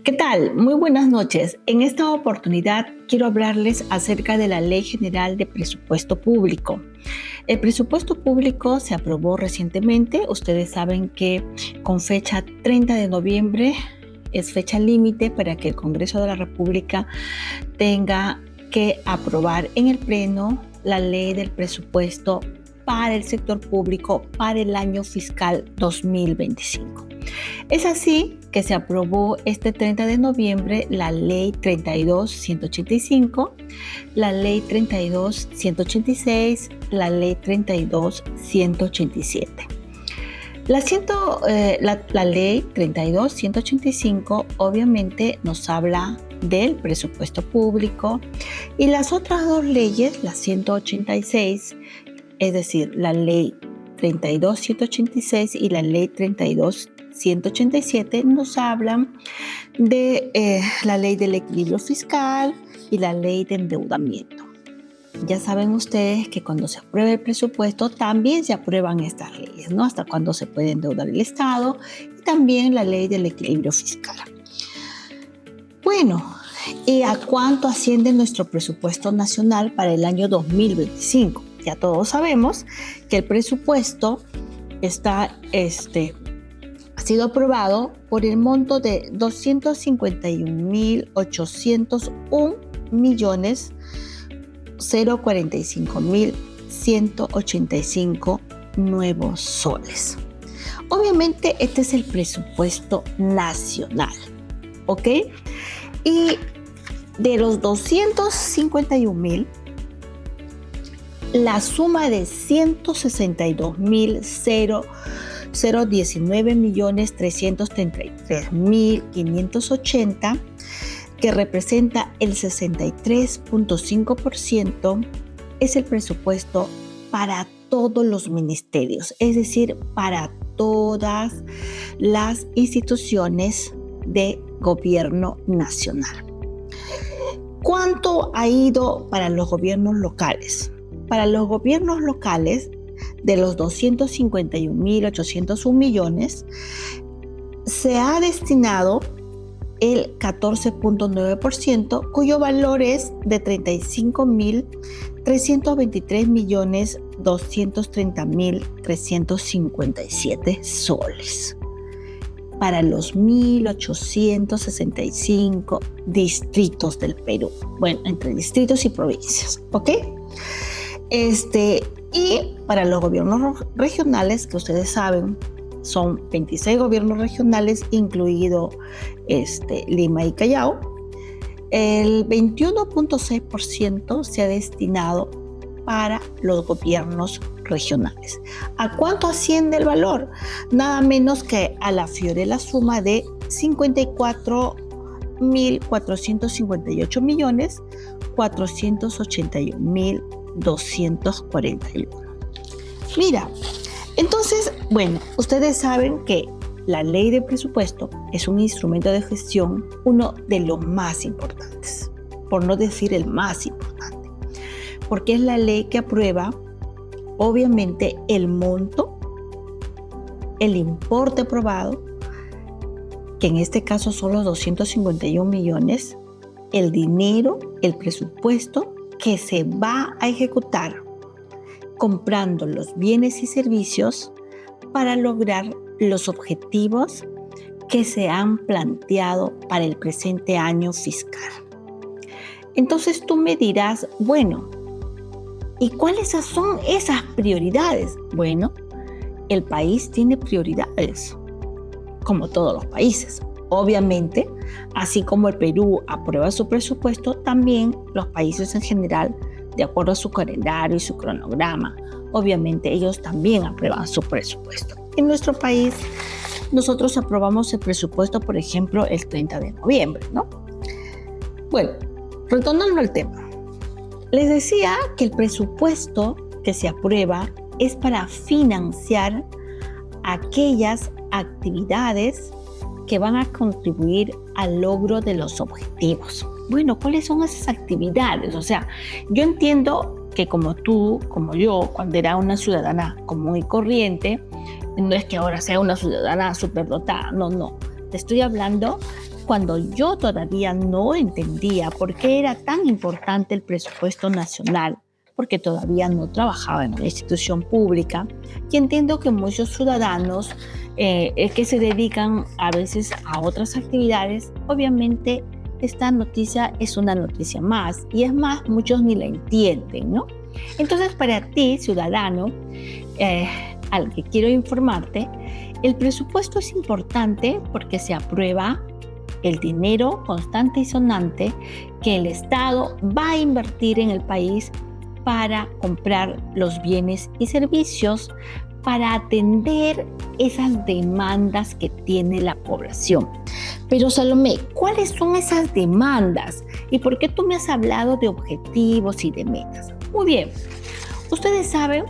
¿Qué tal? Muy buenas noches. En esta oportunidad quiero hablarles acerca de la Ley General de Presupuesto Público. El presupuesto público se aprobó recientemente. Ustedes saben que con fecha 30 de noviembre es fecha límite para que el Congreso de la República tenga que aprobar en el Pleno la ley del presupuesto para el sector público para el año fiscal 2025. Es así que se aprobó este 30 de noviembre la Ley 32-185, la Ley 32-186, la Ley 32-187. La Ley 32-185 obviamente nos habla del presupuesto público y las otras dos leyes, la 186, es decir, la Ley 32-186 y la Ley 32-187 nos hablan de la Ley del Equilibrio Fiscal y la Ley de Endeudamiento. Ya saben ustedes que cuando se aprueba el presupuesto también se aprueban estas leyes, ¿no? Hasta cuándo se puede endeudar el Estado y también la Ley del Equilibrio Fiscal. Bueno, ¿y a cuánto asciende nuestro presupuesto nacional para el año 2025? Ya todos sabemos que el presupuesto ha sido aprobado por el monto de 251.801.045.185 nuevos soles. Obviamente este es el presupuesto nacional, ¿ok? Y de los 251.000, la suma de 162.019.333.580, que representa el 63.5%, es el presupuesto para todos los ministerios, es decir, para todas las instituciones de gobierno nacional. ¿Cuánto ha ido para los gobiernos locales? Para los gobiernos locales, de los 251.801 millones, se ha destinado el 14.9%, cuyo valor es de 35.323.230.357 soles. Para los 1.865 distritos del Perú. Bueno, entre distritos y provincias, ¿ok? Y para los gobiernos regionales, que ustedes saben, son 26 gobiernos regionales, incluido Lima y Callao, el 21.6% se ha destinado para los gobiernos regionales. ¿A cuánto asciende el valor? Nada menos que a la fiorella suma de 54.481.481.241. Mira, entonces, bueno, ustedes saben que la ley de presupuesto es un instrumento de gestión, uno de los más importantes, por no decir el más importante, porque es la ley que aprueba, obviamente, el monto, el importe aprobado, que en este caso son los 251 millones, el dinero, el presupuesto que se va a ejecutar comprando los bienes y servicios para lograr los objetivos que se han planteado para el presente año fiscal. Entonces tú me dirás, bueno, ¿y cuáles son esas prioridades? Bueno, el país tiene prioridades, como todos los países. Obviamente, así como el Perú aprueba su presupuesto, también los países en general, de acuerdo a su calendario y su cronograma, obviamente ellos también aprueban su presupuesto. En nuestro país, nosotros aprobamos el presupuesto, por ejemplo, el 30 de noviembre, ¿no? Bueno, retornando al tema, les decía que el presupuesto que se aprueba es para financiar aquellas actividades que van a contribuir al logro de los objetivos. Bueno, ¿cuáles son esas actividades? O sea, yo entiendo que como tú, como yo, cuando era una ciudadana común y corriente, no es que ahora sea una ciudadana superdotada, no. Te estoy hablando cuando yo todavía no entendía por qué era tan importante el presupuesto nacional, porque todavía no trabajaba en una institución pública, y entiendo que muchos ciudadanos que se dedican a veces a otras actividades, obviamente esta noticia es una noticia más, y es más, muchos ni la entienden, ¿no? Entonces, para ti, ciudadano, al que quiero informarte, el presupuesto es importante porque se aprueba el dinero constante y sonante que el Estado va a invertir en el país para comprar los bienes y servicios, para atender esas demandas que tiene la población. Pero Salomé, ¿cuáles son esas demandas? ¿Y por qué tú me has hablado de objetivos y de metas? Muy bien, ustedes saben,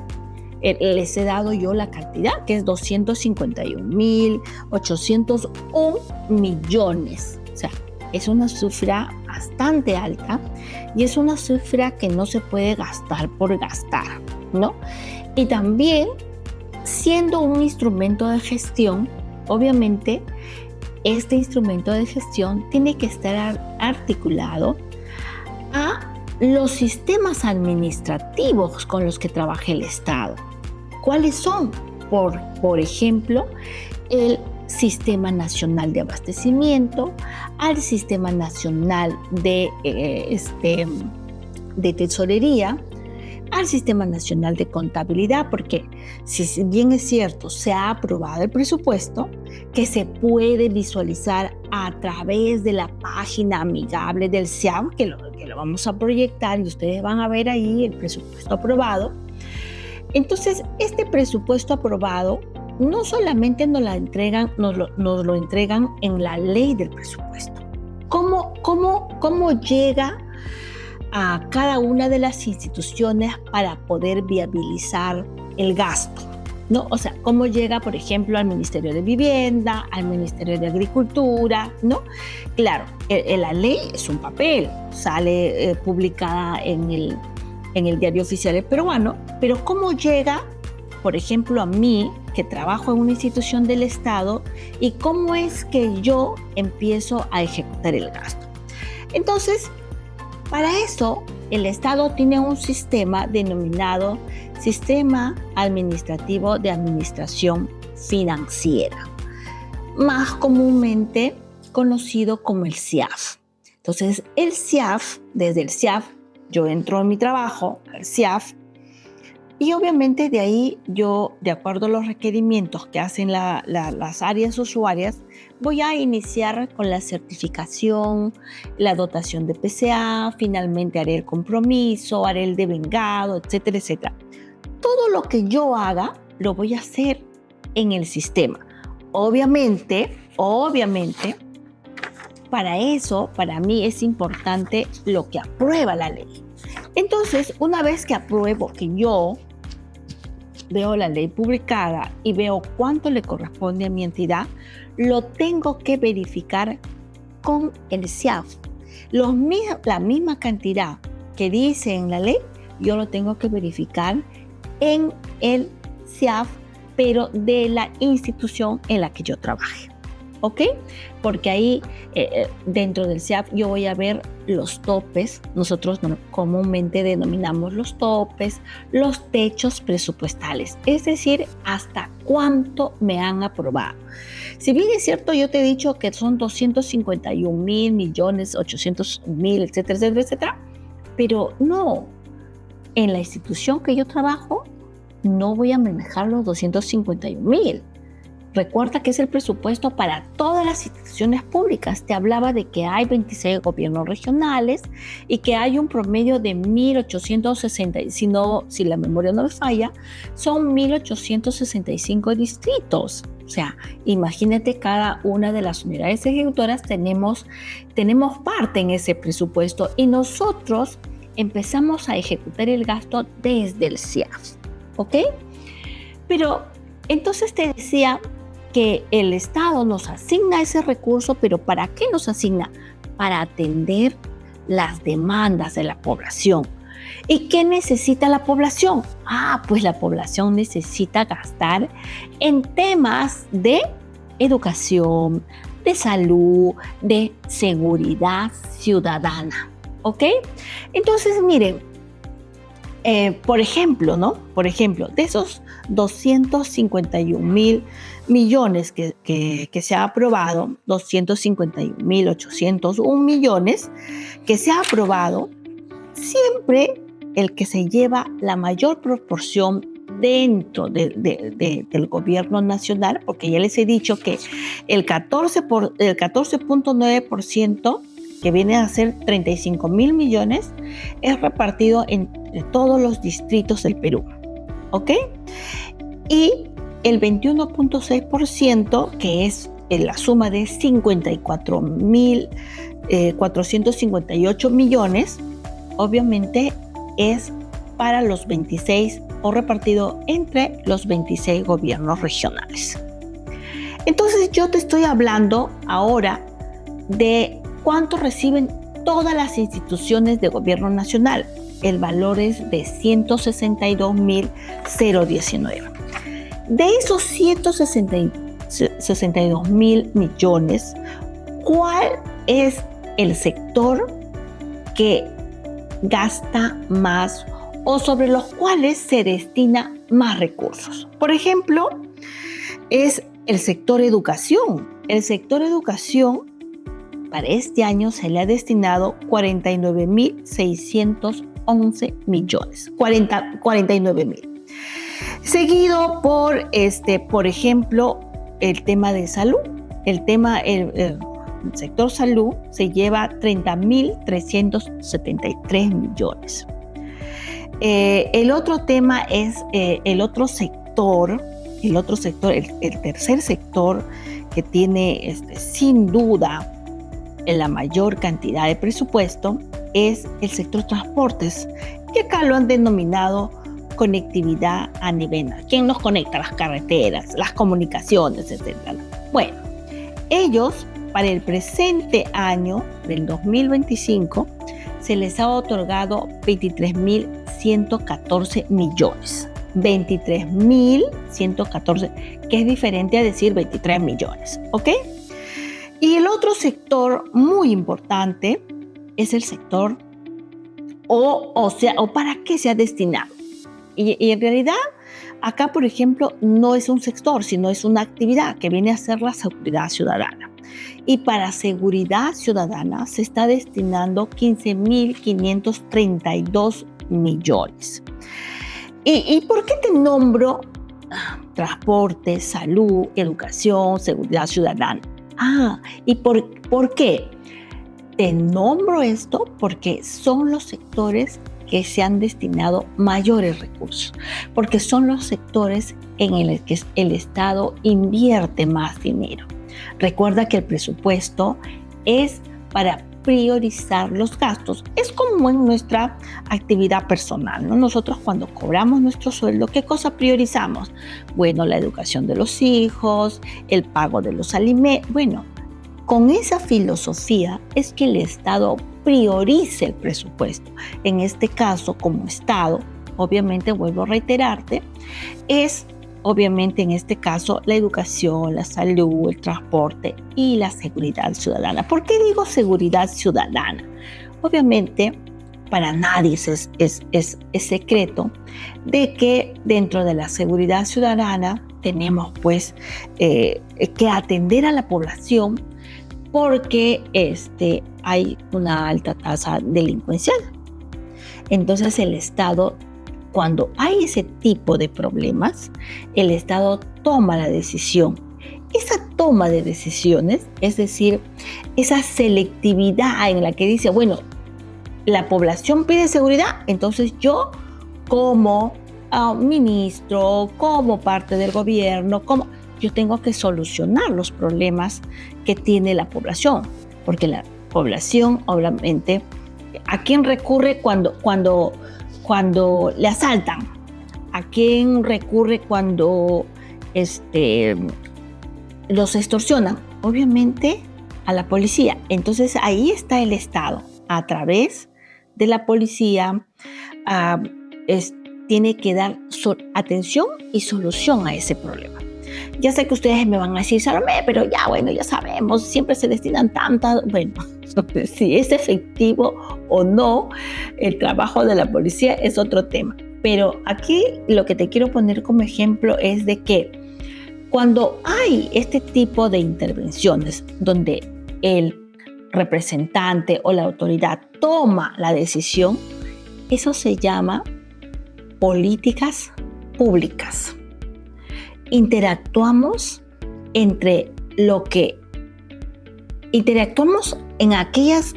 les he dado yo la cantidad, que es 251.801 millones. O sea, es una cifra bastante alta y es una cifra que no se puede gastar por gastar, ¿no? Y también, siendo un instrumento de gestión, obviamente, este instrumento de gestión tiene que estar articulado a los sistemas administrativos con los que trabaja el Estado. ¿Cuáles son? Por ejemplo, el Sistema Nacional de Abastecimiento, al Sistema Nacional de Tesorería, al Sistema Nacional de Contabilidad, porque si bien es cierto, se ha aprobado el presupuesto, que se puede visualizar a través de la página amigable del SIAF, que lo vamos a proyectar y ustedes van a ver ahí el presupuesto aprobado. Entonces, este presupuesto aprobado no solamente nos lo entregan en la ley del presupuesto. ¿Cómo llega a cada una de las instituciones para poder viabilizar el gasto? ¿No? O sea, ¿cómo llega, por ejemplo, al Ministerio de Vivienda, al Ministerio de Agricultura? ¿No? Claro, la ley es un papel, sale publicada en el Diario Oficial Peruano, pero ¿cómo llega, por ejemplo, a mí, que trabajo en una institución del Estado, y cómo es que yo empiezo a ejecutar el gasto? Entonces, para eso, el Estado tiene un sistema denominado Sistema Administrativo de Administración Financiera, más comúnmente conocido como el SIAF. Entonces, el SIAF, desde el SIAF, yo entro en mi trabajo al SIAF, y obviamente de ahí yo, de acuerdo a los requerimientos que hacen las áreas usuarias, voy a iniciar con la certificación, la dotación de PCA, finalmente haré el compromiso, haré el devengado, etcétera, etcétera. Todo lo que yo haga lo voy a hacer en el sistema. Obviamente, para eso, para mí es importante lo que aprueba la ley. Entonces, una vez que apruebo, que yo veo la ley publicada y veo cuánto le corresponde a mi entidad, lo tengo que verificar con el SIAF. La misma cantidad que dice en la ley, yo lo tengo que verificar en el SIAF, pero de la institución en la que yo trabaje. ¿Ok? Porque ahí dentro del SIAF yo voy a ver los topes, nosotros comúnmente denominamos los topes, los techos presupuestales, es decir, hasta cuánto me han aprobado. Si bien es cierto, yo te he dicho que son 251.800.000, etcétera, etcétera, etcétera, pero no, en la institución que yo trabajo no voy a manejar los 251.000. Recuerda que es el presupuesto para todas las instituciones públicas. Te hablaba de que hay 26 gobiernos regionales y que hay un promedio de 1.860, si la memoria no me falla, son 1.865 distritos. O sea, imagínate, cada una de las unidades ejecutoras tenemos parte en ese presupuesto y nosotros empezamos a ejecutar el gasto desde el SIAF. ¿Ok? Pero entonces te decía que el Estado nos asigna ese recurso, pero ¿para qué nos asigna? Para atender las demandas de la población. ¿Y qué necesita la población? Pues la población necesita gastar en temas de educación, de salud, de seguridad ciudadana. ¿Ok? Entonces, miren, por ejemplo, ¿no? Por ejemplo, de esos 251.000 millones que se ha aprobado, 251.801 millones que se ha aprobado, siempre el que se lleva la mayor proporción dentro del gobierno nacional, porque ya les he dicho que el 14.9%, que viene a ser 35.000 millones, es repartido entre todos los distritos del Perú. ¿Ok? Y el 21.6%, que es la suma de 54.458 millones, obviamente es para los 26 o repartido entre los 26 gobiernos regionales. Entonces yo te estoy hablando ahora de cuánto reciben todas las instituciones de gobierno nacional. El valor es de 162.019. De esos 162.000 millones, ¿cuál es el sector que gasta más o sobre los cuales se destina más recursos? Por ejemplo, es el sector educación. El sector educación para este año se le ha destinado 49.611 millones. 49.000. Seguido por ejemplo, el tema de salud. El sector salud se lleva 30.373 millones. El otro tema es el tercer sector que tiene sin duda la mayor cantidad de presupuesto, es el sector transportes, que acá lo han denominado conectividad a nivel. ¿Quién nos conecta? Las carreteras, las comunicaciones, etc. Bueno, ellos para el presente año del 2025 se les ha otorgado 23.114 millones. 23.114, que es diferente a decir 23 millones, ¿ok? Y el otro sector muy importante es el sector, o para qué se ha destinado. Y en realidad, acá, por ejemplo, no es un sector, sino es una actividad que viene a ser la seguridad ciudadana. Y para seguridad ciudadana se está destinando 15.532 millones. ¿Y por qué te nombro transporte, salud, educación, seguridad ciudadana? ¿Y por qué? Te nombro esto porque son los sectores que se han destinado mayores recursos, porque son los sectores en los que el Estado invierte más dinero. Recuerda que el presupuesto es para priorizar los gastos. Es como en nuestra actividad personal, ¿no? Nosotros cuando cobramos nuestro sueldo, ¿qué cosa priorizamos? Bueno, la educación de los hijos, el pago de los alimentos. Bueno, con esa filosofía es que el Estado prioriza el presupuesto. En este caso, como Estado, obviamente, vuelvo a reiterarte, es obviamente en este caso la educación, la salud, el transporte y la seguridad ciudadana. ¿Por qué digo seguridad ciudadana? Obviamente, para nadie es secreto de que dentro de la seguridad ciudadana tenemos pues que atender a la población porque hay una alta tasa delincuencial. Entonces el Estado, cuando hay ese tipo de problemas, el Estado toma la decisión. Esa toma de decisiones, es decir, esa selectividad en la que dice, bueno, la población pide seguridad, entonces yo como ministro, como parte del gobierno, yo tengo que solucionar los problemas que tiene la población, porque la población, obviamente, ¿a quién recurre cuando le asaltan? ¿A quién recurre cuando los extorsionan? Obviamente a la policía. Entonces ahí está el Estado, a través de la policía, tiene que dar atención y solución a ese problema. Ya sé que ustedes me van a decir, Salomé, pero ya, bueno, ya sabemos, siempre se destinan tantas. Bueno, si es efectivo o no el trabajo de la policía es otro tema. Pero aquí lo que te quiero poner como ejemplo es de que cuando hay este tipo de intervenciones donde el representante o la autoridad toma la decisión, eso se llama políticas públicas. Interactuamos en aquellas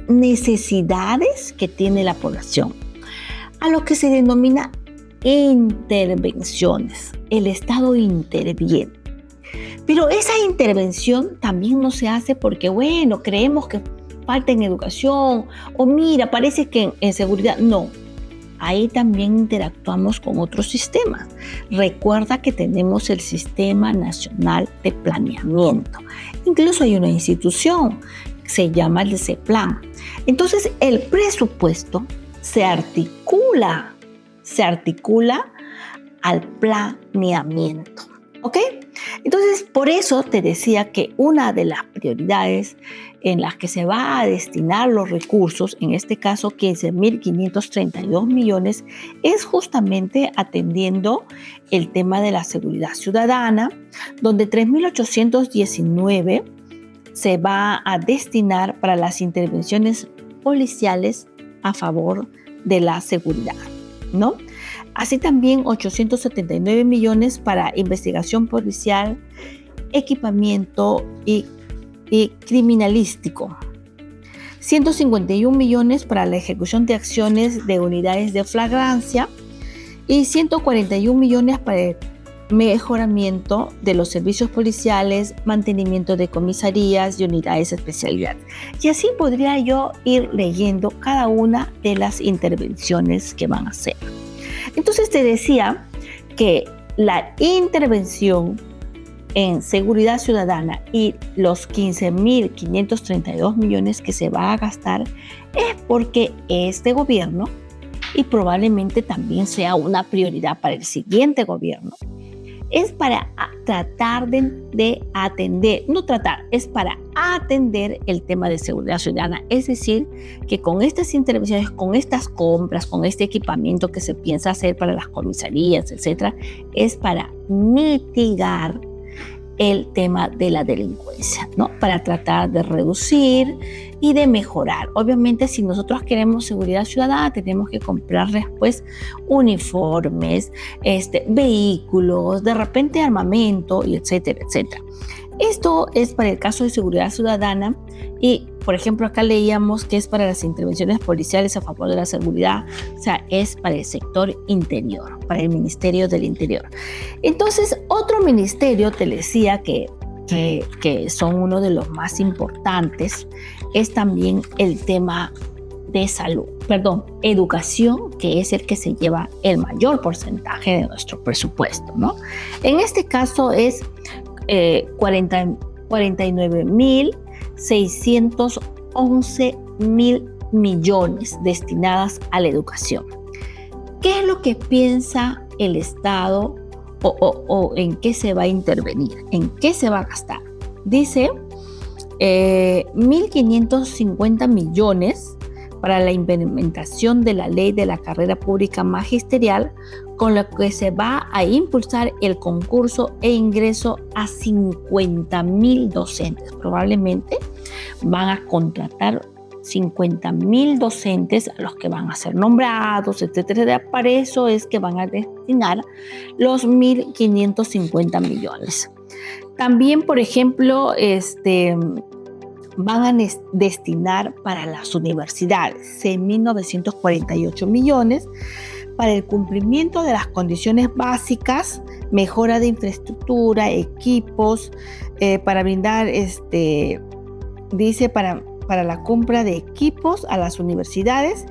necesidades que tiene la población, a lo que se denomina intervenciones. El Estado interviene. Pero esa intervención también no se hace porque, bueno, creemos que falta en educación o mira, parece que en seguridad. No, ahí también interactuamos con otros sistemas. Recuerda que tenemos el Sistema Nacional de Planeamiento. Incluso hay una institución, se llama el CEPLAN. Entonces, el presupuesto se articula al planeamiento. ¿Ok? Entonces, por eso te decía que una de las prioridades en las que se va a destinar los recursos, en este caso 15.532 millones, es justamente atendiendo el tema de la seguridad ciudadana, donde 3.819 se va a destinar para las intervenciones policiales a favor de la seguridad, ¿no? Así también 879 millones para investigación policial, equipamiento y criminalístico. 151 millones para la ejecución de acciones de unidades de flagrancia y 141 millones para el mejoramiento de los servicios policiales, mantenimiento de comisarías y unidades de especialidad. Y así podría yo ir leyendo cada una de las intervenciones que van a hacer. Entonces te decía que la intervención en seguridad ciudadana y los 15.532 millones que se va a gastar es porque este gobierno, y probablemente también sea una prioridad para el siguiente gobierno, es para tratar de atender, es para atender el tema de seguridad ciudadana. Es decir, que con estas intervenciones, con estas compras, con este equipamiento que se piensa hacer para las comisarías, etcétera, es para mitigar el tema de la delincuencia, ¿no? Para tratar de reducir y de mejorar. Obviamente, si nosotros queremos seguridad ciudadana, tenemos que comprarles pues uniformes, vehículos, de repente armamento, y etcétera, etcétera. Esto es para el caso de seguridad ciudadana y, por ejemplo, acá leíamos que es para las intervenciones policiales a favor de la seguridad, o sea, es para el sector interior, para el Ministerio del Interior. Entonces, otro ministerio, te decía que son uno de los más importantes, es también el tema de educación, que es el que se lleva el mayor porcentaje de nuestro presupuesto, ¿no? En este caso es 49.611 millones destinadas a la educación. ¿Qué es lo que piensa el Estado o en qué se va a intervenir? ¿En qué se va a gastar? Dice 1.550 millones para la implementación de la ley de la carrera pública magisterial, con lo que se va a impulsar el concurso e ingreso a 50.000 docentes. Probablemente van a contratar 50.000 docentes a los que van a ser nombrados, etcétera. Para eso es que van a destinar los 1.550 millones. También, por ejemplo, van a destinar para las universidades 6.948 millones para el cumplimiento de las condiciones básicas, mejora de infraestructura, equipos, para brindar, dice, para la compra de equipos a las universidades,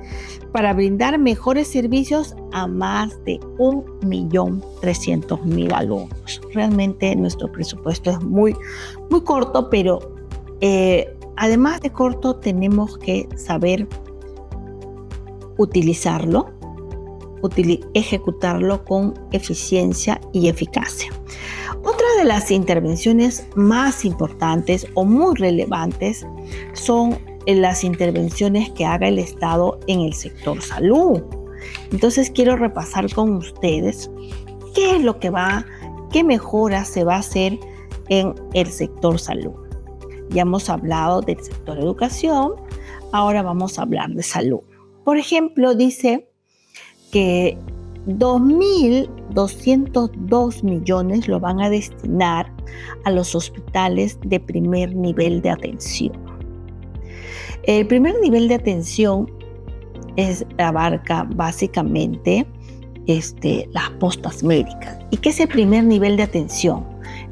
para brindar mejores servicios a más de 1.300.000 alumnos. Realmente nuestro presupuesto es muy, muy corto, pero además de corto, tenemos que saber utilizarlo, ejecutarlo con eficiencia y eficacia. Otra de las intervenciones más importantes o muy relevantes son las intervenciones que haga el Estado en el sector salud. Entonces quiero repasar con ustedes qué es lo que qué mejoras se va a hacer en el sector salud. Ya hemos hablado del sector educación, ahora vamos a hablar de salud. Por ejemplo, dice que 2.202 millones lo van a destinar a los hospitales de primer nivel de atención. El primer nivel de atención abarca básicamente las postas médicas. ¿Y qué es el primer nivel de atención?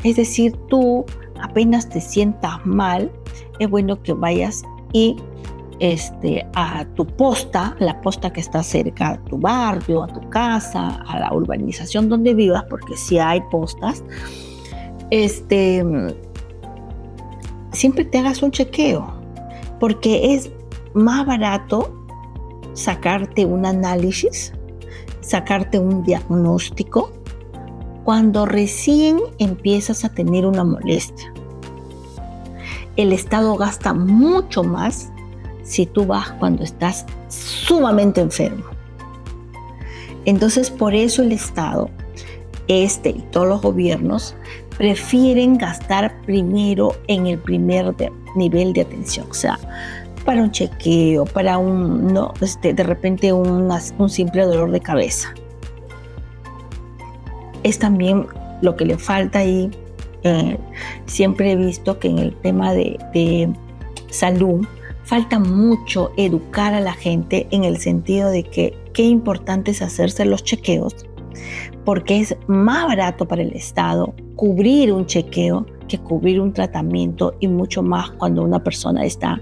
Es decir, tú apenas te sientas mal, es bueno que vayas y a tu posta, la posta que está cerca a tu barrio, a tu casa, a la urbanización donde vivas, porque sí hay postas, siempre te hagas un chequeo, porque es más barato sacarte un análisis, sacarte un diagnóstico cuando recién empiezas a tener una molestia. El Estado gasta mucho más si tú vas cuando estás sumamente enfermo. Entonces, por eso el Estado, y todos los gobiernos, prefieren gastar primero en el primer nivel de atención. O sea, para un chequeo, para de repente un simple dolor de cabeza. Es también lo que le falta ahí. Siempre he visto que en el tema de salud falta mucho educar a la gente en el sentido de que qué importante es hacerse los chequeos, porque es más barato para el Estado cubrir un chequeo que cubrir un tratamiento, y mucho más cuando una persona está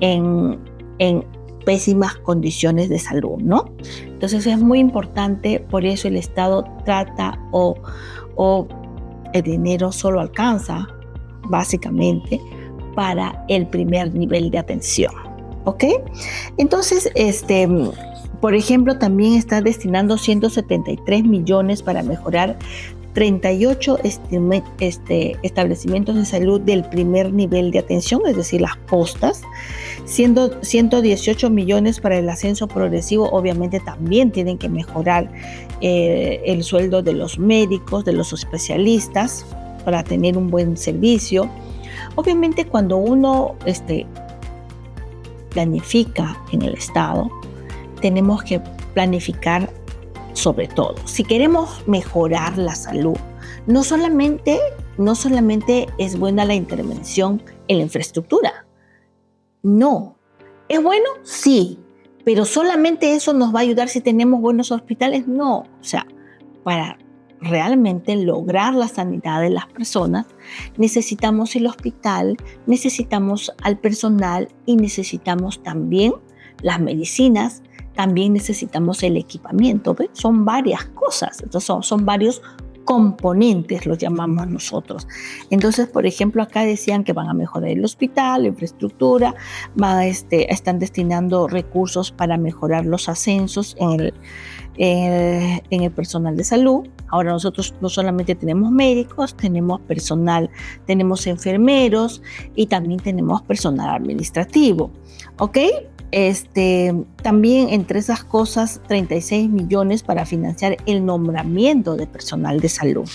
en pésimas condiciones de salud, ¿no? Entonces es muy importante, por eso el Estado trata o el dinero solo alcanza básicamente para el primer nivel de atención, ¿ok? Entonces, por ejemplo, también está destinando 173 millones para mejorar 38 establecimientos de salud del primer nivel de atención, es decir, las postas, siendo 118 millones para el ascenso progresivo. Obviamente también tienen que mejorar el sueldo de los médicos, de los especialistas, para tener un buen servicio. Obviamente cuando uno planifica en el Estado, tenemos que planificar sobre todo. Si queremos mejorar la salud, no solamente es buena la intervención en la infraestructura. No. ¿Es bueno? Sí. Pero solamente eso nos va a ayudar si tenemos buenos hospitales. No. O sea, para realmente lograr la sanidad de las personas, necesitamos el hospital, necesitamos al personal y necesitamos también las medicinas, también necesitamos el equipamiento. ¿Ves? Son varias cosas, entonces son varios componentes, los llamamos nosotros. Entonces, por ejemplo, acá decían que van a mejorar el hospital, la infraestructura, están destinando recursos para mejorar los ascensos en el personal de salud. Ahora nosotros no solamente tenemos médicos, tenemos personal, tenemos enfermeros y también tenemos personal administrativo, ¿ok? También entre esas cosas 36 millones para financiar el nombramiento de personal de salud.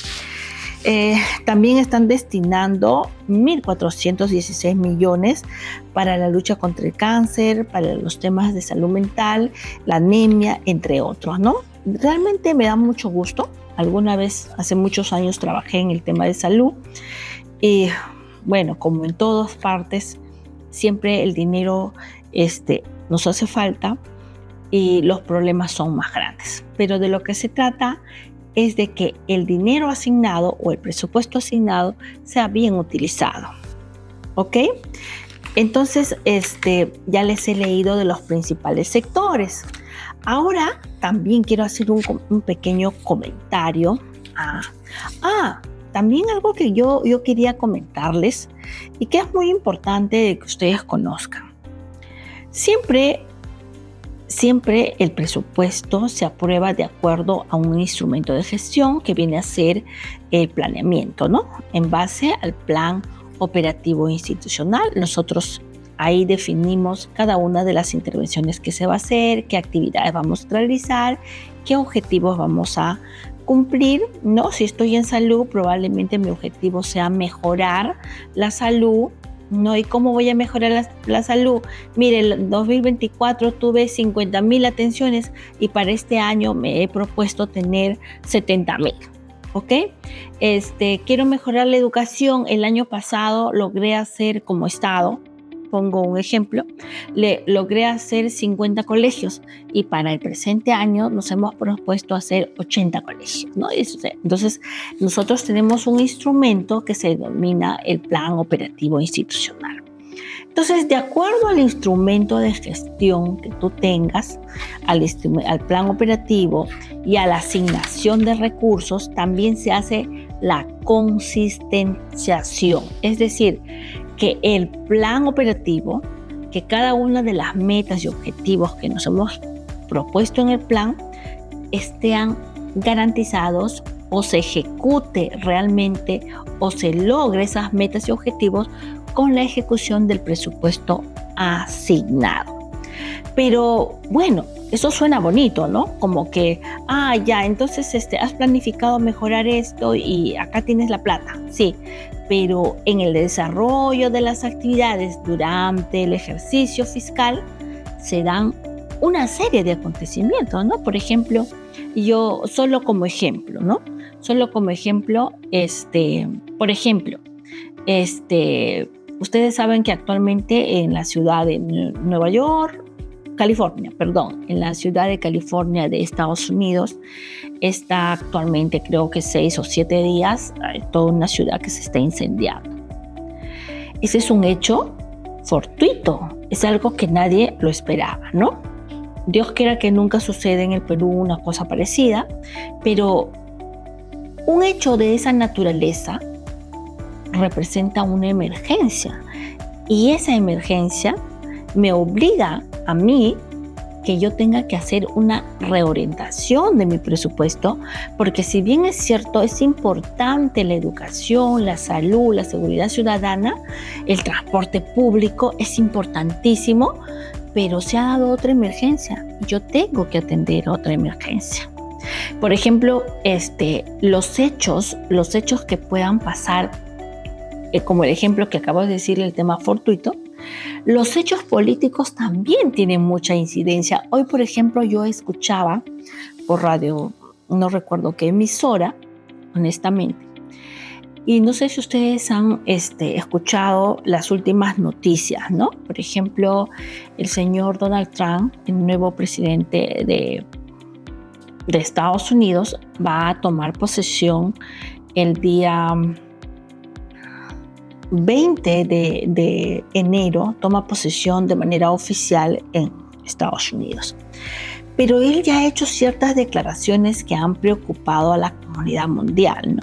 También están destinando 1.416 millones para la lucha contra el cáncer, para los temas de salud mental, la anemia, entre otros, ¿no? Realmente me da mucho gusto. Alguna vez, hace muchos años, trabajé en el tema de salud y, bueno, como en todas partes, siempre el dinero nos hace falta y los problemas son más grandes. Pero de lo que se trata es de que el dinero asignado o el presupuesto asignado sea bien utilizado, ¿ok? Entonces, ya les he leído de los principales sectores. Ahora también quiero hacer un pequeño comentario. También algo que yo quería comentarles y que es muy importante que ustedes conozcan. Siempre siempre el presupuesto se aprueba de acuerdo a un instrumento de gestión que viene a ser el planeamiento, ¿no? En base al plan operativo institucional, nosotros ahí definimos cada una de las intervenciones que se va a hacer, qué actividades vamos a realizar, qué objetivos vamos a cumplir, ¿no? Si estoy en salud, probablemente mi objetivo sea mejorar la salud, ¿no? ¿Y cómo voy a mejorar la salud? Mire, en 2024 tuve 50,000 atenciones y para este año me he propuesto tener 70,000. ¿Ok? Quiero mejorar la educación. El año pasado logré hacer como Estado, pongo un ejemplo, logré hacer 50 colegios y para el presente año nos hemos propuesto hacer 80 colegios, ¿no? Entonces, nosotros tenemos un instrumento que se denomina el Plan Operativo Institucional. Entonces, de acuerdo al instrumento de gestión que tú tengas, al plan operativo y a la asignación de recursos, también se hace la consistenciación, es decir, que el plan operativo, que cada una de las metas y objetivos que nos hemos propuesto en el plan estén garantizados o se ejecute realmente o se logre esas metas y objetivos con la ejecución del presupuesto asignado. Pero bueno, eso suena bonito, ¿no? Como que, ya, entonces has planificado mejorar esto y acá tienes la plata, sí, pero en el desarrollo de las actividades durante el ejercicio fiscal se dan una serie de acontecimientos, ¿no? Por ejemplo, yo solo como ejemplo, ¿no? Ustedes saben que actualmente en la ciudad de en la ciudad de California de Estados Unidos, está actualmente creo que 6 o 7 días, toda una ciudad que se está incendiando. Ese es un hecho fortuito, es algo que nadie lo esperaba, ¿no? Dios quiera que nunca suceda en el Perú una cosa parecida, pero un hecho de esa naturaleza representa una emergencia y esa emergencia me obliga a mí que yo tenga que hacer una reorientación de mi presupuesto, porque si bien es cierto, es importante la educación, la salud, la seguridad ciudadana, el transporte público es importantísimo, pero se ha dado otra emergencia. Yo tengo que atender otra emergencia. Por ejemplo, los hechos que puedan pasar, como el ejemplo que acabo de decir, el tema fortuito, los hechos políticos también tienen mucha incidencia. Hoy, por ejemplo, yo escuchaba por radio, no recuerdo qué emisora, honestamente, y no sé si ustedes han escuchado las últimas noticias, ¿no? Por ejemplo, el señor Donald Trump, el nuevo presidente de Estados Unidos, va a tomar posesión el día 20 de enero, toma posesión de manera oficial en Estados Unidos. Pero él ya ha hecho ciertas declaraciones que han preocupado a la comunidad mundial, ¿no?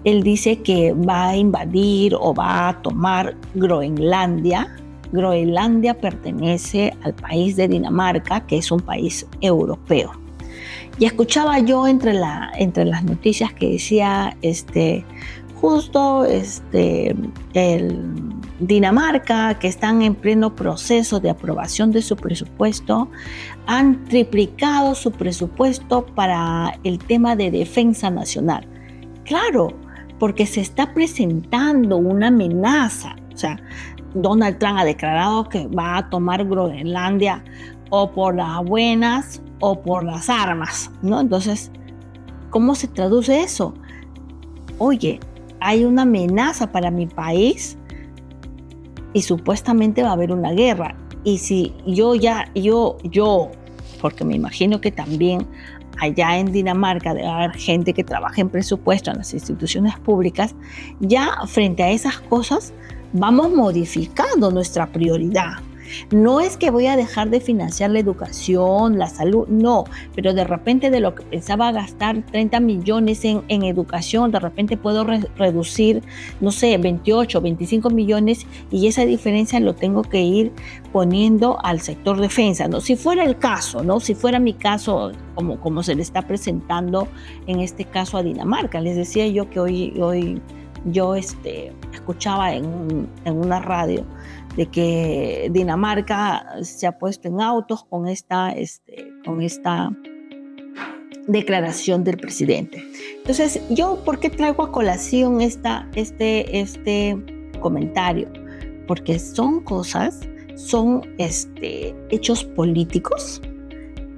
Él dice que va a invadir o va a tomar Groenlandia. Groenlandia pertenece al país de Dinamarca, que es un país europeo. Y escuchaba yo entre las noticias que decía justo el Dinamarca, que están en pleno proceso de aprobación de su presupuesto, han triplicado su presupuesto para el tema de defensa nacional. Claro, porque se está presentando una amenaza. O sea, Donald Trump ha declarado que va a tomar Groenlandia o por las buenas o por las armas, ¿no? Entonces, ¿cómo se traduce eso? Oye, hay una amenaza para mi país y supuestamente va a haber una guerra. Y si yo, porque me imagino que también allá en Dinamarca debe haber gente que trabaja en presupuesto en las instituciones públicas, ya frente a esas cosas vamos modificando nuestra prioridad. No es que voy a dejar de financiar la educación, la salud, no, pero de repente de lo que pensaba gastar 30 millones en educación, de repente puedo reducir, no sé, 28, 25 millones y esa diferencia lo tengo que ir poniendo al sector defensa, ¿no? Si fuera el caso, ¿no? Si fuera mi caso, como se le está presentando en este caso a Dinamarca. Les decía yo que hoy yo escuchaba en una radio de que Dinamarca se ha puesto en autos con esta declaración del presidente. Entonces, yo, ¿por qué traigo a colación este comentario? Porque son hechos políticos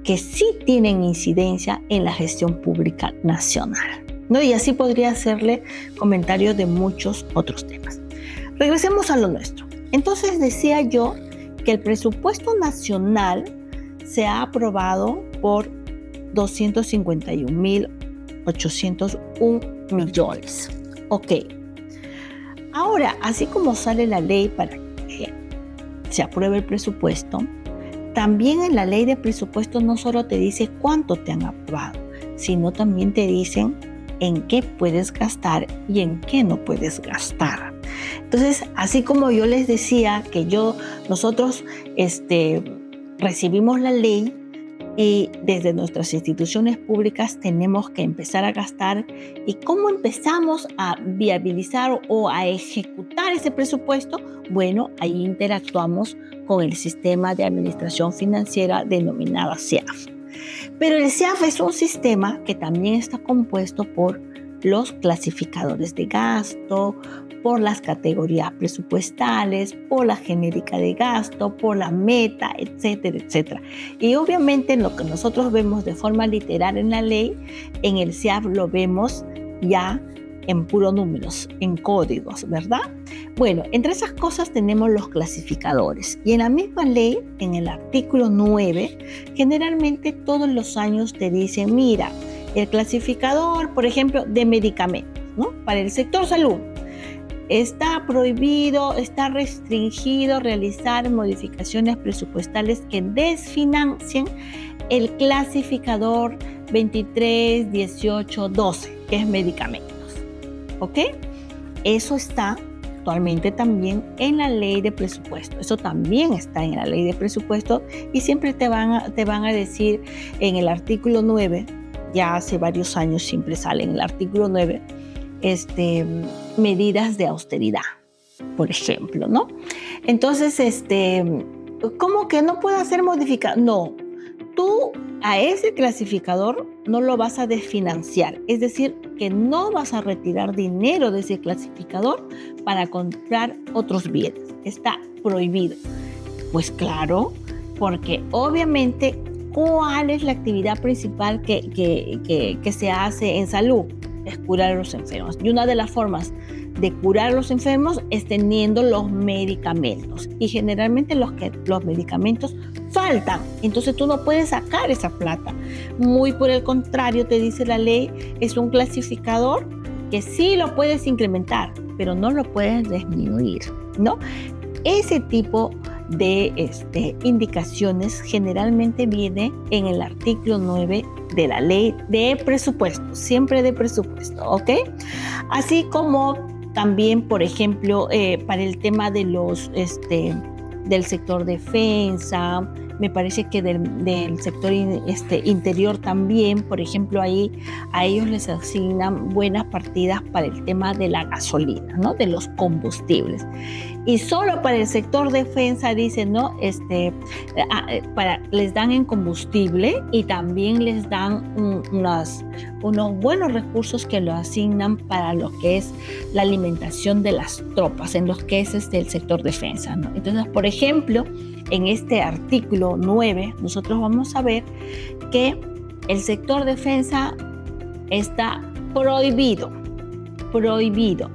que sí tienen incidencia en la gestión pública nacional, ¿no? Y así podría hacerle comentarios de muchos otros temas. Regresemos a lo nuestro. Entonces decía yo que el presupuesto nacional se ha aprobado por 251.801 millones. Ok. Ahora, así como sale la ley para que se apruebe el presupuesto, también en la ley de presupuesto no solo te dice cuánto te han aprobado, sino también te dicen en qué puedes gastar y en qué no puedes gastar. Entonces, así como yo les decía que nosotros recibimos la ley y desde nuestras instituciones públicas tenemos que empezar a gastar. ¿Y cómo empezamos a viabilizar o a ejecutar ese presupuesto? Bueno, ahí interactuamos con el sistema de administración financiera denominado SEAF. Pero el SEAF es un sistema que también está compuesto por los clasificadores de gasto, por las categorías presupuestales, por la genérica de gasto, por la meta, etcétera, etcétera. Y obviamente lo que nosotros vemos de forma literal en la ley, en el SEAF lo vemos ya en puros números, en códigos, ¿verdad? Bueno, entre esas cosas tenemos los clasificadores. Y en la misma ley, en el artículo 9, generalmente todos los años te dicen, mira, el clasificador, por ejemplo, de medicamentos, ¿no? Para el sector salud, está prohibido, está restringido realizar modificaciones presupuestales que desfinancien el clasificador 23, 18, 12, que es medicamentos. ¿Ok? Eso está actualmente también en la ley de presupuesto. Eso también está en la ley de presupuesto y siempre te van a decir en el artículo 9, ya hace varios años siempre sale en el artículo 9, medidas de austeridad, por ejemplo, ¿no? Entonces, ¿cómo que no puede hacer modificaciones? No, tú a ese clasificador no lo vas a desfinanciar, es decir, que no vas a retirar dinero de ese clasificador para comprar otros bienes. Está prohibido. Pues claro, porque obviamente, ¿cuál es la actividad principal que se hace en salud? Es curar a los enfermos. Y una de las formas de curar a los enfermos es teniendo los medicamentos. Y generalmente los medicamentos faltan. Entonces tú no puedes sacar esa plata. Muy por el contrario, te dice la ley, es un clasificador que sí lo puedes incrementar, pero no lo puedes disminuir, ¿no? Ese tipo de indicaciones generalmente viene en el artículo 9 de la ley de presupuesto, siempre de presupuesto, ¿ok? Así como también, por ejemplo, para el tema de del sector defensa, me parece que del sector interior también, por ejemplo, ahí a ellos les asignan buenas partidas para el tema de la gasolina, ¿no? De los combustibles. Y solo para el sector defensa dicen, ¿no? Les dan en combustible y también les dan unos buenos recursos que lo asignan para lo que es la alimentación de las tropas, en lo que es el sector defensa, ¿no? Entonces, por ejemplo, en este artículo 9, nosotros vamos a ver que el sector defensa está prohibido.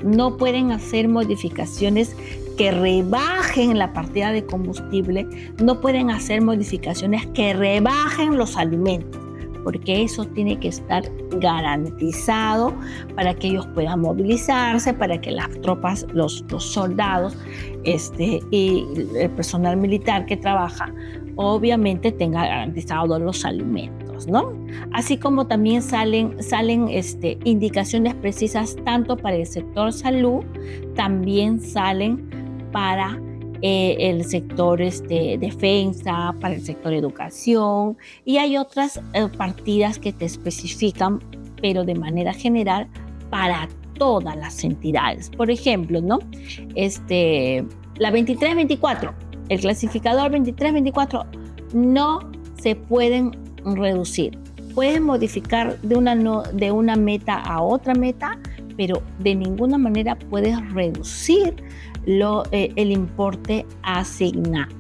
No pueden hacer modificaciones que rebajen la partida de combustible, no pueden hacer modificaciones que rebajen los alimentos. porque eso tiene que estar garantizado para que ellos puedan movilizarse, para que las tropas, los soldados y el personal militar que trabaja, obviamente tenga garantizados los alimentos, ¿no? Así como también salen indicaciones precisas tanto para el sector salud, también salen para el sector defensa, para el sector educación, y hay otras partidas que te especifican, pero de manera general para todas las entidades. Por ejemplo, ¿no? La 23-24, el clasificador 23-24 no se pueden reducir. Pueden modificar de una meta a otra meta, pero de ninguna manera puedes reducir el importe asignado.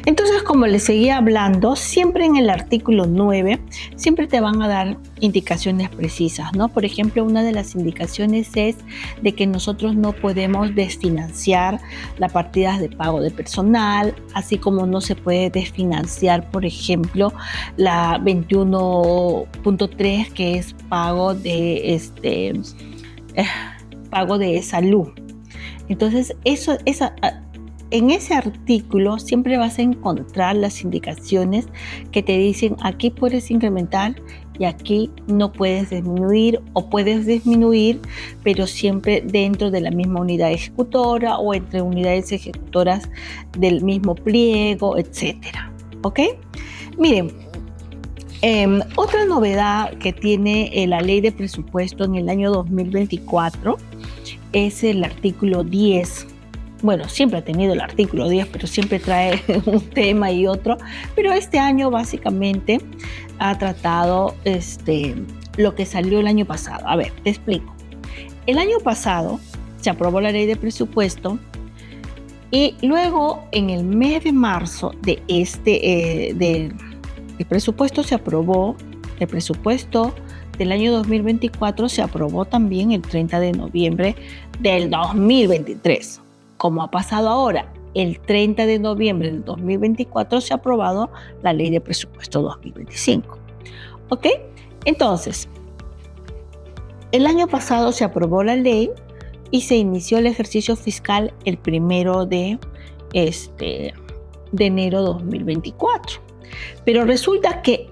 Entonces, como les seguía hablando, siempre en el artículo 9, siempre te van a dar indicaciones precisas, ¿no? Por ejemplo, una de las indicaciones es de que nosotros no podemos desfinanciar las partidas de pago de personal, así como no se puede desfinanciar, por ejemplo, la 21.3, que es pago de salud. Entonces, en ese artículo siempre vas a encontrar las indicaciones que te dicen aquí puedes incrementar y aquí no puedes disminuir, o puedes disminuir, pero siempre dentro de la misma unidad ejecutora o entre unidades ejecutoras del mismo pliego, etcétera. ¿Ok? Miren, otra novedad que tiene la ley de presupuesto en el año 2024 es el artículo 10. Bueno, siempre ha tenido el artículo 10, pero siempre trae un tema y otro. Pero este año básicamente ha tratado lo que salió el año pasado. A ver, te explico. El año pasado se aprobó la ley de presupuesto y luego en el mes de marzo del presupuesto se aprobó, el presupuesto del año 2024 se aprobó también el 30 de noviembre del 2023. Como ha pasado ahora, el 30 de noviembre del 2024 se ha aprobado la ley de presupuesto 2025. ¿Ok? Entonces, el año pasado se aprobó la ley y se inició el ejercicio fiscal el 1 de enero de 2024. Pero resulta que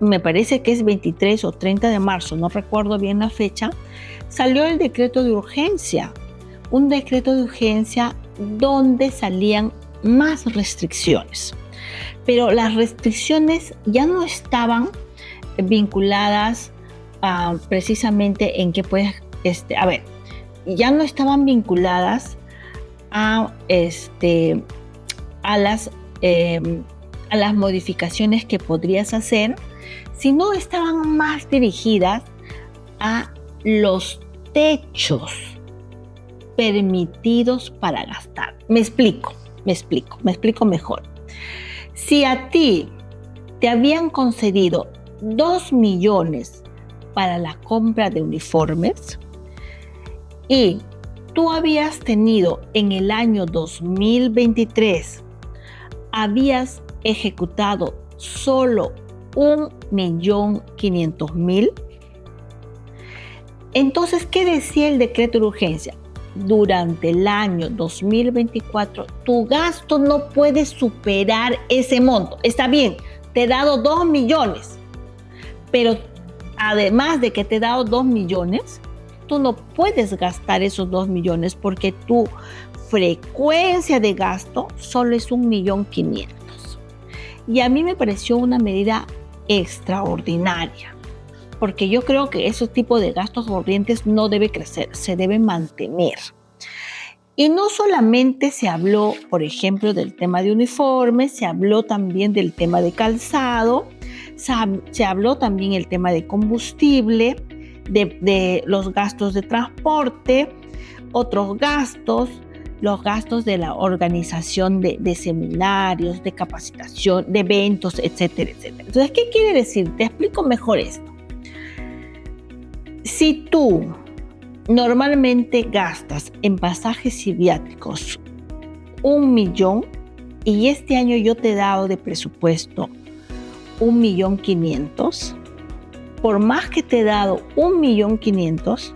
me parece que es 23 o 30 de marzo, no recuerdo bien la fecha, salió el decreto de urgencia. Un decreto de urgencia donde salían más restricciones. Pero las restricciones ya no estaban vinculadas precisamente en que puedes, ya no estaban vinculadas a las modificaciones que podrías hacer, sino estaban más dirigidas a los techos permitidos para gastar. Me explico mejor. Si a ti te habían concedido 2 millones para la compra de uniformes y tú habías tenido en el año 2023, habías ejecutado solo 1.500.000, entonces, ¿qué decía el decreto de urgencia? Durante el año 2024, tu gasto no puede superar ese monto. Está bien, te he dado 2 millones, pero además de que te he dado 2 millones, tú no puedes gastar esos 2 millones porque tu frecuencia de gasto solo es 1.500.000. Y a mí me pareció una medida extraordinaria, porque yo creo que ese tipo de gastos corrientes no debe crecer, se debe mantener. Y no solamente se habló, por ejemplo, del tema de uniformes, se habló también del tema de calzado, se habló también el tema de combustible, de los gastos de transporte, otros gastos, los gastos de la organización de seminarios, de capacitación, de eventos, etcétera, etcétera. Entonces, ¿qué quiere decir? Te explico mejor esto. Si tú normalmente gastas en pasajes y viáticos 1 millón y este año yo te he dado de presupuesto 1.500.000, por más que te he dado 1.500.000,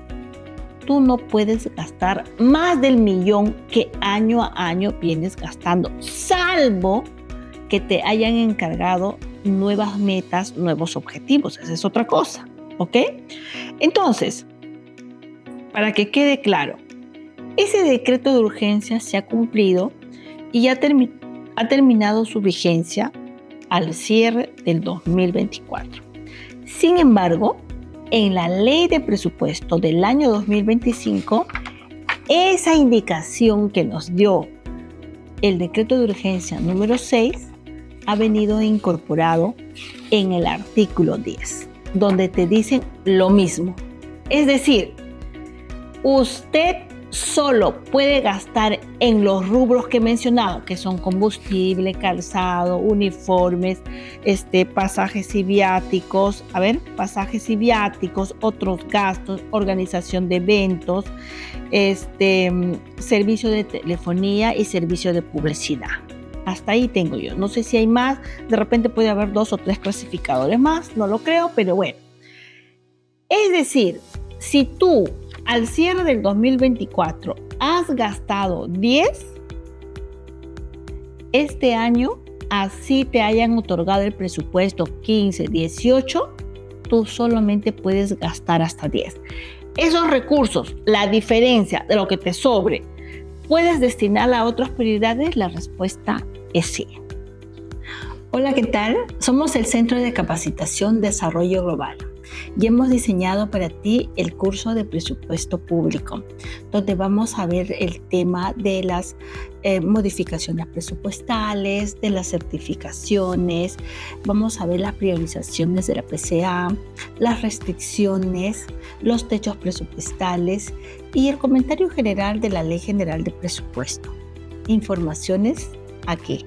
tú no puedes gastar más del 1.000.000 que año a año vienes gastando, salvo que te hayan encargado nuevas metas, nuevos objetivos. Esa es otra cosa, ¿ok? Entonces, para que quede claro, ese decreto de urgencia se ha cumplido y ha terminado su vigencia al cierre del 2024. Sin embargo, en la ley de presupuesto del año 2025, esa indicación que nos dio el decreto de urgencia número 6 ha venido incorporado en el artículo 10, donde te dicen lo mismo. Es decir, usted solo puede gastar en los rubros que he mencionado, que son combustible, calzado, uniformes, pasajes y viáticos, otros gastos, organización de eventos, servicio de telefonía y servicio de publicidad. Hasta ahí tengo yo. No sé si hay más, de repente puede haber 2 o 3 clasificadores más, no lo creo, pero bueno. Es decir, si tú al cierre del 2024 has gastado 10, este año, así te hayan otorgado el presupuesto 15, 18, tú solamente puedes gastar hasta 10. Esos recursos, la diferencia de lo que te sobre, ¿puedes destinarla a otras prioridades? La respuesta es sí. Hola, ¿qué tal? Somos el Centro de Capacitación Desarrollo Global y hemos diseñado para ti el curso de presupuesto público, donde vamos a ver el tema de las modificaciones presupuestales, de las certificaciones, vamos a ver las priorizaciones de la PCA, las restricciones, los techos presupuestales y el comentario general de la Ley General de Presupuesto. Informaciones aquí.